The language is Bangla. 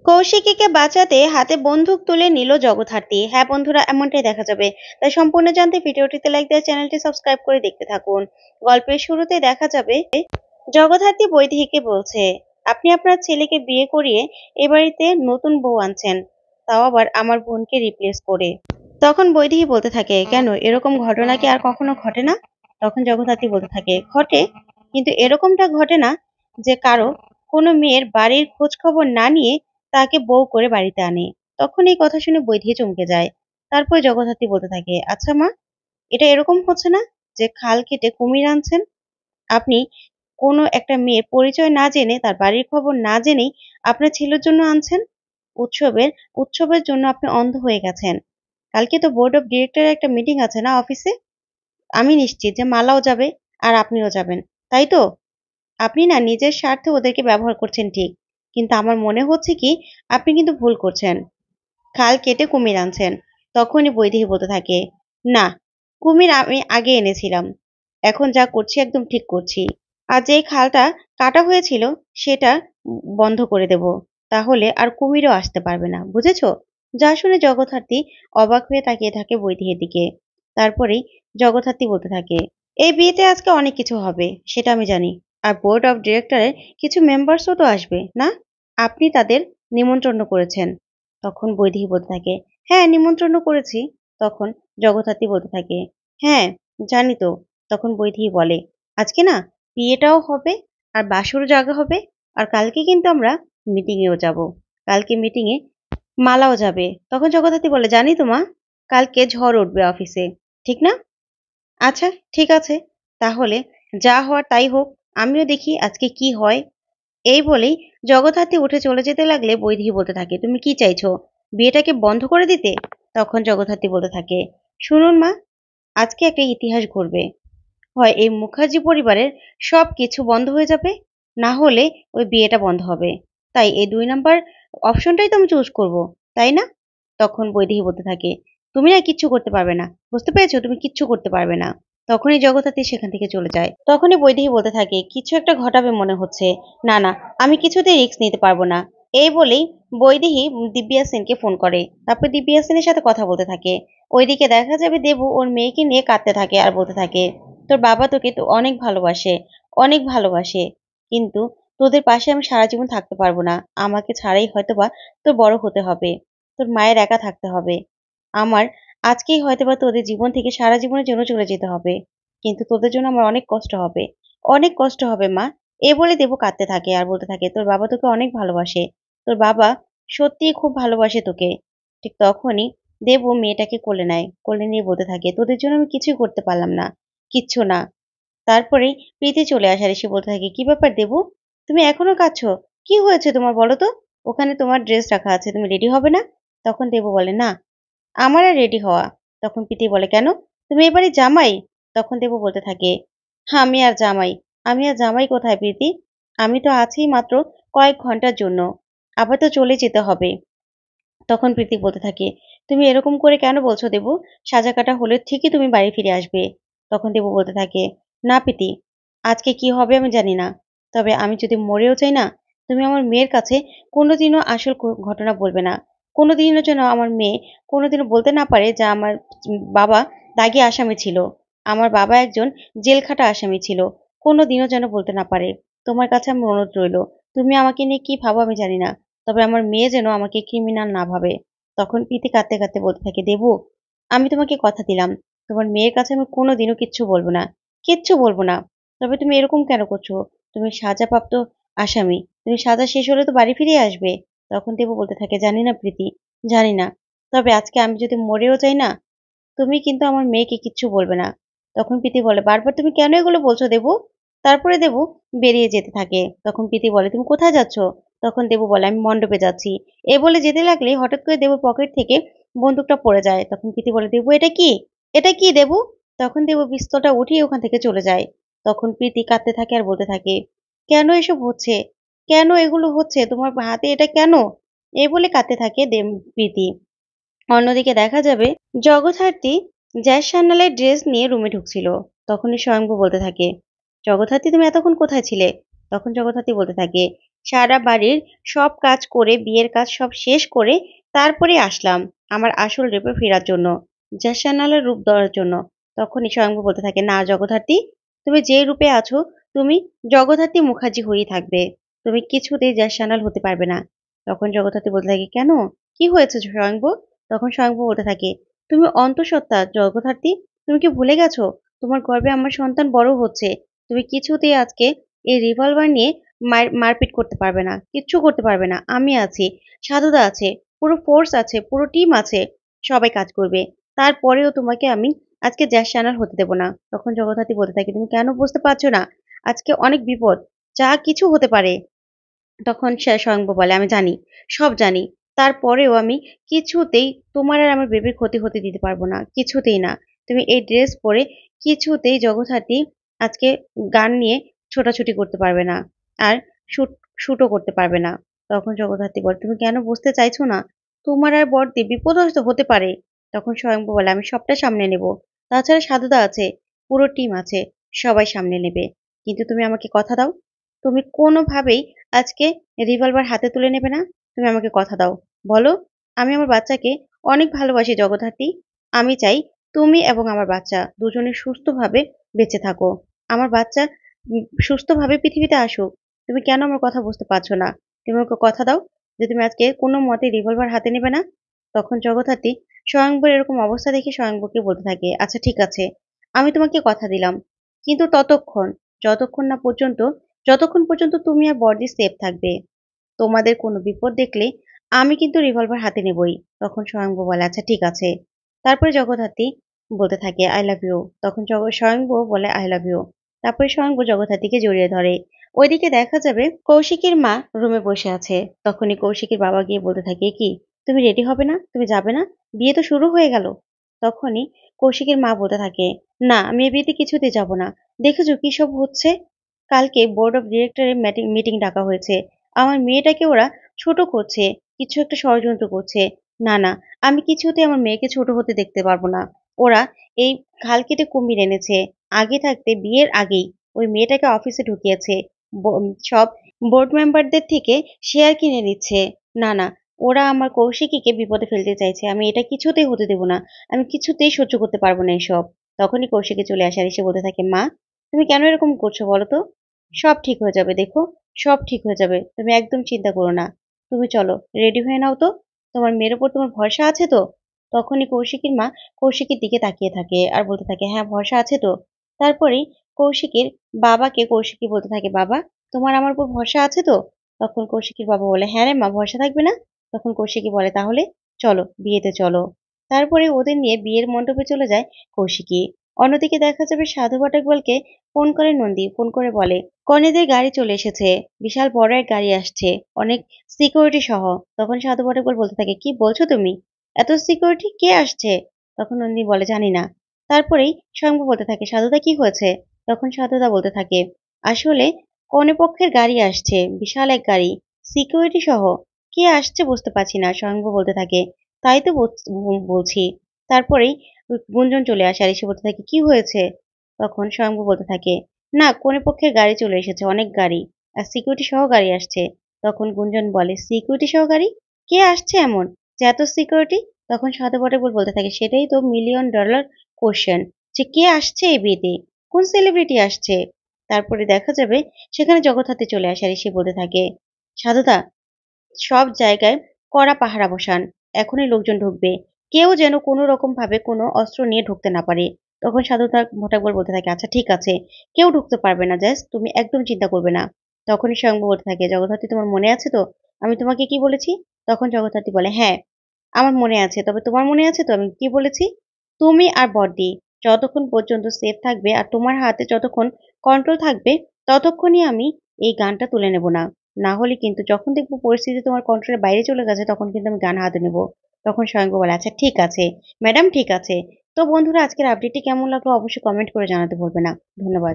কৌশিকীকে বাঁচাতে হাতে বন্দুক তুলে নিল জগদ্ধাত্রী। হ্যাঁ বন্ধুরা, এমনটাই দেখা যাবে। তাই সম্পূর্ণ জানতে ভিডিওটিতে লাইক দিয়ে চ্যানেলটি সাবস্ক্রাইব করে দেখতে থাকুন। গল্পের শুরুতে দেখা যাবে জগদ্ধাত্রী বৈদেহীকে বলছে, আপনি আপনার ছেলেকে বিয়ে করিয়ে এ বাড়িতে নতুন বউ আনছেন, তাও আবার আমার বোনকে রিপ্লেস করে। তখন বৈদেহী বলতে থাকে, কেন এরকম ঘটনা কি আর কখনো ঘটে না? তখন জগদ্ধাত্রী বলতে থাকে, ঘটে, কিন্তু এরকমটা ঘটে না যে কারো কোনো মেয়ের বাড়ির খোঁজ খবর না নিয়ে তাকে বউ করে বাড়িতে আনে। তখন এই কথা শুনে বৈদেহী চমকে যায়। তারপর জগদ্ধাত্রী বলতে থাকে, আচ্ছা মা, এটা এরকম হচ্ছে না যে খাল কেটে কুমির আনছেন? আপনি কোনো একটা মেয়ের পরিচয় না জেনে, তার বাড়ির খবর না জেনেই আপনার ছেলের জন্য আনছেন। উৎসবের উৎসবের জন্য আপনি অন্ধ হয়ে গেছেন। কালকে তো বোর্ড অফ ডিরেক্টরের একটা মিটিং আছে না অফিসে? আমি নিশ্চিত যে মালাও যাবে আর আপনিও যাবেন, তাই তো? আপনি না নিজের স্বার্থে ওদেরকে ব্যবহার করছেন ঠিক, কিন্তু আমার মনে হচ্ছে কি আপনি কিন্তু ভুল করছেন। খাল কেটে কুমির আনছেন। তখনই বৈদেহী বলতে থাকে, না, কুমির আমি আগে এনেছিলাম, এখন যা করছি একদম ঠিক করছি। আর যেই খালটা কাটা হয়েছিল সেটা বন্ধ করে দেব, তাহলে আর কুমিরও আসতে পারবে না, বুঝেছো? যা শুনে জগদ্ধাত্রী অবাক হয়ে তাকিয়ে থাকে বৈদেহীর দিকে। তারপরেই জগদ্ধাত্রী বলতে থাকে, এই বিয়েতে আজকে অনেক কিছু হবে, সেটা আমি জানি। আর বোর্ড অফ ডিরেক্টরের কিছু মেম্বার্সও তো আসবে না? আপনি তাদের নিমন্ত্রণ করেছেন। তখন বৈদেহী বলতে থাকে, হ্যাঁ নিমন্ত্রণ করেছি। তখন জগদ্ধাত্রী বলতে থাকে, হ্যাঁ জানি তো। তখন বৈদেহী বলে, আজকে না বিয়েটাও হবে, আর বাসরও জাগা হবে, আর কালকে কিন্তু আমরা মিটিংয়েও যাব। কালকে মিটিংয়ে মালাও যাবে। তখন জগদ্ধাত্রী বলে, জানি তো মা, কালকে ঝড় উঠবে অফিসে, ঠিক না? আচ্ছা, ঠিক আছে, তাহলে যা হওয়ার তাই হোক, আমিও দেখি আজকে কি হয়। এই বলেই জগদ্ধাত্রী উঠে চলে যেতে লাগলে বৈদেহী বলতে থাকে, তুমি কি চাইছো, বিয়েটাকে বন্ধ করে দিতে? তখন জগদ্ধাত্রী বলতে থাকে, শুনুন মা, আজকে একটা ইতিহাস ঘটবে। হয় এই মুখার্জি পরিবারের সব কিছু বন্ধ হয়ে যাবে, না হলে ওই বিয়েটা বন্ধ হবে। তাই এই 2 নাম্বার অপশনটাই তো আমি চুজ করবো, তাই না? তখন বৈদেহী বলতে থাকে, তুমি না কিচ্ছু করতে পারবে না, বুঝতে পেরেছো? তুমি কিচ্ছু করতে পারবে না। তখনই জগদ্ধাত্রী সেখান থেকে চলে যায়। তখনই বৈদেহী বলতে থাকে, কিছু একটা ঘটাবে মনে হচ্ছে। না না, আমি কিছুতেই রিস্ক নিতে পারবো না। এই বলেই বৈদেহী দিব্যা সেনকে ফোন করে। তারপর দিব্যা সেনের সাথে কথা বলতে থাকে। ওইদিকে দেখা যাবে দেবু ওর মেয়েকে নিয়ে কাঁদতে থাকে আর বলতে থাকে, তোর বাবা তোকে তো অনেক ভালোবাসে, অনেক ভালোবাসে, কিন্তু তোদের পাশে আমি সারা জীবন থাকতে পারবো না। আমাকে ছাড়াই হয়তোবা তোর বড় হতে হবে, তোর মায়ের একা থাকতে হবে। আমার আজকেই হয়তোবা তোদের জীবন থেকে সারা জীবনের জন্য চলে যেতে হবে, কিন্তু তোদের জন্য আমার অনেক কষ্ট হবে, অনেক কষ্ট হবে মা। এ বলে দেবু কাঁদতে থাকে আর বলতে থাকে, তোর বাবা তোকে অনেক ভালোবাসে, তোর বাবা সত্যিই খুব ভালোবাসে তোকে। ঠিক তখনই দেবু মেয়েটাকে কোলে নেয়, কোলে নিয়ে বলতে থাকে, তোদের জন্য আমি কিছুই করতে পারলাম না, কিচ্ছু না। তারপরেই প্রীতি চলে আসে আর এসে বলতে থাকে, কি ব্যাপার দেবু, তুমি এখনো কাঁদছো? কি হয়েছে তোমার, বলো তো? ওখানে তোমার ড্রেস রাখা আছে, তুমি রেডি হবে না? তখন দেবু বলে, না, আমার আর রেডি হওয়া। তখন প্রীতি বলে, কেন, তুমি এবারে জামাই? তখন দেবু বলতে থাকে, হ্যাঁ আমি আর জামাই, আমি আর জামাই কোথায় প্রীতি, আমি তো আছি মাত্র কয়েক ঘন্টার জন্য, আবার তো চলে যেতে হবে। তখন প্রীতি বলতে থাকে, তুমি এরকম করে কেন বলছো দেবু, সাজা কাটা হলে ঠিকই তুমি বাড়ি ফিরে আসবে। তখন দেবু বলতে থাকে, না প্রীতি, আজকে কি হবে আমি জানি না, তবে আমি যদি মরেও যাই না, তুমি আমার মেয়ের কাছে কোনোদিনও আসল ঘটনা বলবে না। কোনোদিনও যেন আমার মেয়ে কোনোদিনও বলতে না পারে যে আমার বাবা দাগী আসামি ছিল, আমার বাবা একজন জেলখাটা আসামি ছিল, কোনোদিনও যেন বলতে না পারে। তোমার কাছে আমার অনুরোধ রইল, তুমি আমাকে নিয়ে কি ভাবো আমি জানি না, তবে আমার মেয়ে যেন আমাকে ক্রিমিনাল না ভাবে। তখন প্রীতি কাঁদতে কাঁদতে বলতে থাকে, দেবু, আমি তোমাকে কথা দিলাম, তোমার মেয়ের কাছে আমি কোনোদিনও কিচ্ছু বলবো না, কিচ্ছু বলবো না। তবে তুমি এরকম কেন করছো, তুমি সাজাপ্রাপ্ত আসামি, তুমি সাজা শেষ হলে তো বাড়ি ফিরে আসবে। তখন দেবু বলতে থাকে, জানি না প্রীতি, জানি না, তবে আজকে আমি যদি মরেও যাই না, তুমি কিন্তু আমার মেয়েকে কিচ্ছু বলবে না। তখন প্রীতি বলে, বারবার তুমি কেন এগুলো বলছো দেবু? তারপরে দেবু বেরিয়ে যেতে থাকে। তখন প্রীতি বলে, তুমি কোথায় যাচ্ছ? তখন দেবু বলে, আমি মণ্ডপে যাচ্ছি। এ বলে যেতে লাগলে হঠাৎ করে দেবুর পকেট থেকে বন্দুকটা পড়ে যায়। তখন প্রীতি বলে, দেবু এটা কি, এটা কি দেবু? তখন দেবু পিস্তলটা উঠিয়ে ওখান থেকে চলে যায়। তখন প্রীতি কাঁদতে থাকে আর বলতে থাকে, কেন এসব হচ্ছে, কেন এগুলো হচ্ছে তোমার হাতে, এটা কেন? এই বলে কাঁদতে থাকে প্রীতি। অন্যদিকে দেখা যাবে জগদ্ধাত্রী জ্যাজ সান্যালের ড্রেস নিয়ে রুমে ঢুকছিল। তখনই স্বয়ংভু বলতে থাকে, জগদ্ধাত্রী তুমি এতক্ষণ কোথায় ছিলে? তখন জগদ্ধাত্রী বলতে থাকে, সারা বাড়ির সব কাজ করে, বিয়ের কাজ সব শেষ করে তারপরে আসলাম আমার আসল রূপে ফেরার জন্য, জ্যাঠামশাইয়ের রূপ ধরার জন্য। তখনই স্বয়ংভু বলতে থাকে, না জগদ্ধাত্রী, তুমি যে রূপে আছো তুমি জগদ্ধাত্রী মুখার্জি হয়েই থাকবে। তুমি কিছুতেই জ্যাঠামশাই হতে পারবে না। তখন জগদ্ধাত্রী বলতে থাকে, কেন? কি হয়েছে স্বয়ংভু? তখন স্বয়ংভু বলতে থাকে, তুমি অন্তঃসত্ত্বা জগদ্ধাত্রী, তুমি কি ভুলে গেছো? তোমার গর্ভে আমার সন্তান বড় হচ্ছে। তুমি কিছুতেই আজকে এই রিভলভার নিয়ে মারপিট করতে পারবে না, কিচ্ছু করতে পারবে না। আমি আছি, সাধুদা আছে, পুরো ফোর্স আছে, পুরো টিম আছে, সবাই কাজ করবে। তারপরেও তোমাকে আমি আজকে জ্যাঠামশাই হতে দেব না। তখন জগদ্ধাত্রী বলতে থাকে, তুমি কেন বুঝতে পারছো না? আজকে অনেক বিপদ, যা কিছু হতে পারে। তখন সে স্বয়ংভু বলে, আমি জানি, সব জানি। তারপরেও আমি কিছুতেই তোমার আর আমার বেবির ক্ষতি হতে দিতে পারবো না, কিছুতেই না। তুমি এই ড্রেস পরে কিছুতেই জগদ্ধাত্রী আজকে গান নিয়ে ছোটাছুটি করতে পারবে না, আর শুট শুটও করতে পারবে না। তখন জগদ্ধাত্রী বলে, তুমি কেন বুঝতে চাইছো না? তোমার আর বড়দি বিপদ হয়তো হতে পারে। তখন স্বয়ংভু বলে, আমি সবটা সামনে নেব। তাছাড়া সাধুদা আছে, পুরো টিম আছে, সবাই সামনে নেবে। কিন্তু তুমি আমাকে কথা দাও, তুমি কোনোভাবেই আজকে রিভলভার হাতে তুলে নেবে না। তুমি আমাকে কথা দাও, বলো। আমি আমার বাচ্চাকে অনেক ভালোবাসি জগদ্ধাত্রী। আমি চাই তুমি এবং আমার বাচ্চা দুজনে সুস্থভাবে বেঁচে থাকো। আমার বাচ্চা সুস্থভাবে পৃথিবীতে আসুক। তুমি কেন আমার কথা বুঝতে পারছো না? তুমি আমাকে কথা দাও যে তুমি আজকে কোনো মতে রিভলভার হাতে নেবে না। তখন জগদ্ধাত্রী স্বয়ংবর এরকম অবস্থা দেখে স্বয়ংবরকে বলতে থাকে, আচ্ছা ঠিক আছে, আমি তোমাকে কথা দিলাম, কিন্তু যতক্ষণ না পর্যন্ত যতক্ষণ পর্যন্ত তুমি আর বড়দি সেফ থাকবে। তোমাদের কোনো বিপদ দেখলে আমি কিন্তু রিভলভার হাতে নেবই। তখন স্বয়ংভু বলে, আচ্ছা ঠিক আছে। তারপরে জগদ্ধাত্রী বলতে থাকে, আই লাভ ইউ। তখন স্বয়ংভু বলে, আই লাভ ইউ। তারপরে স্বয়ংভু জগদ্ধাত্রীকে জড়িয়ে ধরে। ওইদিকে দেখা যাবে কৌশিকের মা রুমে বসে আছে। তখনই কৌশিকের বাবা গিয়ে বলতে থাকে, কি তুমি রেডি হবে না? তুমি যাবে না? বিয়ে তো শুরু হয়ে গেল। তখনই কৌশিকের মা বলতে থাকে, না আমি এই বিয়েতে কিছুতে যাব না। দেখেছো কি সব হচ্ছে? কালকে বোর্ড অফ ডিরেক্টরের মিটিং ডাকা হয়েছে। আমার মেয়েটাকে ওরা ছোট করছে, কিছু একটা ষড়যন্ত্র করছে। না না, আমি কিছুতেই আমার মেয়েকে ছোট হতে দেখতে পারবো না। ওরা এই খাল কেটে কুমির এনেছে। আগে থাকতে বিয়ের আগেই ওই মেয়েটাকে অফিসে ঢুকিয়েছে। সব বোর্ড মেম্বারদের থেকে শেয়ার কিনে নিচ্ছে। না না, ওরা আমার কৌশিকীকে বিপদে ফেলতে চাইছে। আমি এটা কিছুতেই হতে দেব না। আমি কিছুতেই সহ্য করতে পারবো না এসব। তখনই কৌশিকী চলে আসে, আর এসে বলতে থাকে, মা তুমি কেন এরকম করছো বলো তো? সব ঠিক হয়ে যাবে, দেখো, সব ঠিক হয়ে যাবে। তুমি একদম চিন্তা করো না। তুমি চলো, রেডি হয়ে নাও তো। তোমার মেয়ের উপর তোমার ভরসা আছে তো? তখনই কৌশিকীর মা কৌশিকীর দিকে তাকিয়ে থাকে আর বলতে থাকে, হ্যাঁ ভরসা আছে তো। তারপরেই কৌশিকীর বাবাকে কৌশিকী বলতে থাকে, বাবা তোমার আমার উপর ভরসা আছে তো? তখন কৌশিকীর বাবা বলে, হ্যাঁ রে মা, ভরসা থাকবে না? তখন কৌশিকী বলে, তাহলে চলো বিয়েতে চলো। তারপরে ওদের নিয়ে বিয়ের মণ্ডপে চলে যায় কৌশিকী। অন্যদিকে দেখা যাবে সাধু বটকবলকে ফোন করে নন্দী, ফোন করে বলে, কনেদের গাড়ি চলে এসেছে, বিশাল বড় এক গাড়ি আসছে, অনেক সিকিউরিটি সহ। তখন সাধু বটকবল বলতে থাকে, কি বলছো তুমি? এত সিকিউরিটি? কে আসছে? তখন নন্দী বলে, জানি না। তারপরেই স্বয়ংভু বলতে থাকে, সাধুদা কি হয়েছে? তখন সাধুদা বলতে থাকে, আসলে কনে পক্ষের গাড়ি আসছে, বিশাল এক গাড়ি, সিকিউরিটি সহ। কে আসছে বুঝতে পারছি না। স্বয়ংভু বলতে থাকে, তাই তো বলছি। তারপরেই গুঞ্জন চলে আসে আর এসে বলতে থাকে, কি হয়েছে? তখন স্বয়ংভু বলতে থাকে, না কনে পক্ষের গাড়ি চলে এসেছে, অনেক গাড়ি, আর সিকিউরিটি সহ গাড়ি আসছে। তখন গুঞ্জন বলে, সিকিউরিটি সহ গাড়ি? কে আসছে এমন যে এত সিকিউরিটি? তখন সাধু বটবল বলতে থাকে, সেটাই তো $1,000,000 কোশ্চেন, যে কে আসছে এই বিয়েতে, কোন সেলিব্রিটি আসছে। তারপরে দেখা যাবে সেখানে জগদ্ধাত্রী চলে আসে আর এসে বলতে থাকে, সাধুদা সব জায়গায় কড়া পাহারা বসান, এখনই লোকজন ঢুকবে, কেউ যেন কোনো রকম ভাবে কোনো অস্ত্র নিয়ে ঢুকতে না পারে। তখন সাধু তার ভটাকবর বলতে থাকে, আচ্ছা ঠিক আছে, কেউ ঢুকতে পারবে না, জাস্ট তুমি একদম চিন্তা করবে না। তখনই স্বয়ংভু বলতে থাকে, জগদ্ধাত্রী তোমার মনে আছে তো আমি তোমাকে কি বলেছি? তখন জগদ্ধাত্রী বলে, হ্যাঁ আমার মনে আছে, তবে তোমার মনে আছে তো আমি কি বলেছি? তুমি আর বড়দি যতক্ষণ পর্যন্ত সেফ থাকবে আর তোমার হাতে যতক্ষণ কন্ট্রোল থাকবে, ততক্ষণই আমি এই গানটা তুলে নেব না। না হলে কিন্তু যখন দেখবো পরিস্থিতি তোমার কন্ট্রোলের বাইরে চলে গেছে, তখন কিন্তু আমি গান হাতে নেব। তখন স্বয়ংভু বলে, আচ্ছা ঠিক আছে ম্যাডাম, ঠিক আছে। তো বন্ধুরা, আজকের আপডেটটি কেমন লাগলো অবশ্যই কমেন্ট করে জানাতে ভুলবে না। ধন্যবাদ।